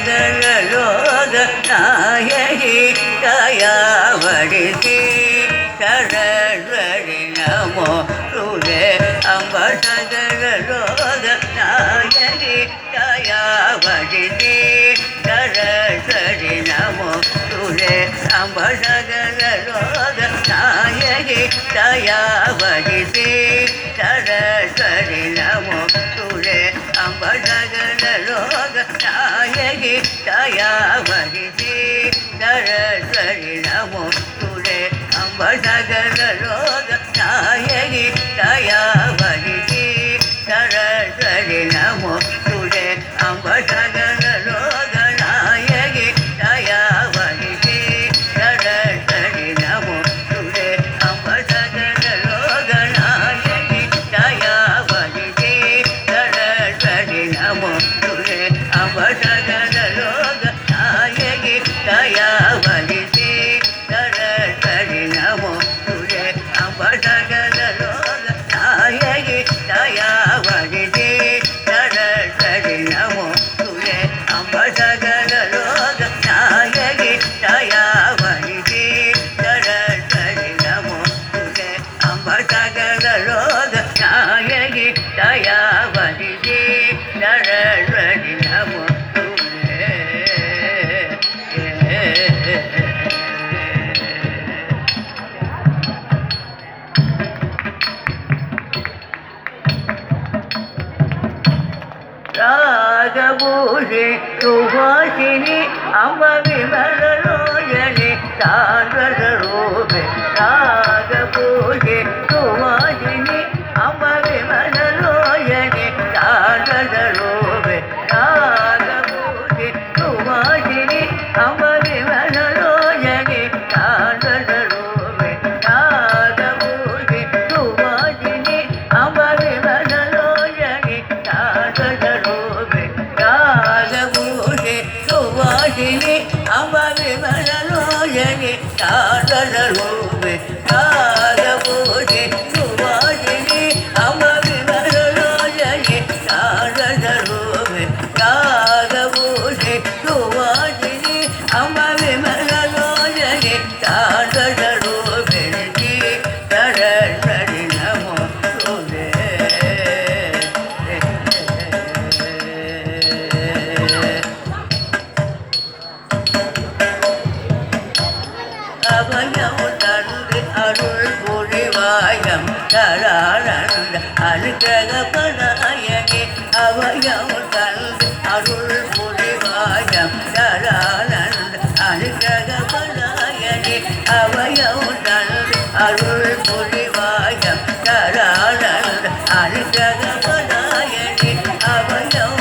ಸಗಲೋಗ ನಾಯಕಿ ದಯಾವಡಿಸಿ ಸರಸ್ವತಿ ನಮೋ ತುಲೆ ಅಂಬ ಸಗಲೋಗ ನಾಯಕಿ ದಯಾವಡಿಸಿ ಸರಸ್ವತಿ ನಮೋ ತುಲೆ ಅಂಬ ಸಗಲೋಗ ನಾಯಕಿ ದಯಾವಡಿಸಿ ಸರಸ್ವತಿ ನಮೋ ತುಲೆ ಅಂಬ ಸಗಲೋಗ ನಾಯಕಿ ದಯಾವಡಿಸಿ ಸರಸ್ವತಿ ನಮೋ ತುಲೆ ಅಂಬ ಸಗಲೋಗ ನಾಯಕಿ ದಯಾವಡಿಸಿ ಸರಸ್ವತಿ ನಮೋ ತುಲೆ ಅಂಬ ಸಗಲೋಗ ನಾಯಕಿ ದಯಾವಡಿಸಿ ಸರಸ್ವತಿ ನಮೋ ತುಲೆ ಅಂಬ ಸಗಲೋಗ ನಾಯಕಿ ದಯಾವಡಿಸಿ ಸರಸ್ವತಿ ನಮೋ ತುಲೆ ಅಂಬ ಸಗಲೋಗ ನಾಯಕಿ ದಯಾವಡಿಸಿ ಸರಸ್ವತಿ ನಮೋ ತುಲೆ ಅಂಬ ಸಗಲೋಗ ನಾಯಕಿ ದಯಾವಡಿಸಿ ಸರಸ್ವತಿ ನಮೋ ತುಲೆ ಅಂಬ ಸಗಲೋಗ ನಾಯಕಿ ದಯಾವಡಿಸಿ ಸರಸ್ವತಿ ನಮೋ ತುಲೆ ಅಂಬ ಸಗಲೋಗ ನಾಯಕಿ ದಯಾವಡಿಸಿ ಸರಸ್ವತಿ ನಮೋ ತುಲೆ ರಾಗಭೂಷಿ ಸುಭಾಷಿಣಿ ಅಂಬ ವಿಮಲಲೋಚನೆ ಸಾಂದ್ರದ ರೂಪೆ ರಾಗಭೂಷಿ ಸುಭಾಷಿಣಿ ಅಂಬ ವಿಮಲಲೋಚನೆ ಸಾಂದ್ರದ ರೂಪೆ ರಾಗಭೂಷಿ ಸುಭಾಷಿಣಿ ಅಂಬ ವಿಮಲಲೋಚನೆ ಸಾಂದ್ರದ ರೂಪೆ ರಾಗಭೂಷಿ ಸುಭಾಷಿಣಿ ಅಂಬ ವಿಮಲಲೋಚನೆ ಸಾಂದ್ರದ ರೂಪೆ ರಾಗಭೂಷಿ ಸುಭಾಷಿಣಿ ಅಂಬ ವಿಮಲಲೋಚನೆ ಸಾಂದ್ರದ ರೂಪೆ ರಾಗಭೂಷಿ ಸುಭಾಷಿಣಿ ಅಂಬ ವಿಮಲಲೋಚನೆ ಸಾಂದ್ರದ ರೂಪೆ ರಾಗಭೂಷಿ ಸುಭಾಷಿಣಿ ಅಂಬ ವಿಮಲಲೋಚನೆ ಸಾಂದ್ರದ ರೂಪೆ ಸರಸ್ವತಿ ನಮೋ ತುಲೆ அபயம் தந்து அருள் புரிவாயம் தரானந்த அனுகிரகபதாயகே அபயம் தந்து அருள் புரிவாயம் தரானந்த அனுகிரகபதாயகே அபயம் தந்து அருள் புரிவாயம் தரானந்த அனுகிரகபதாயகே அபயம்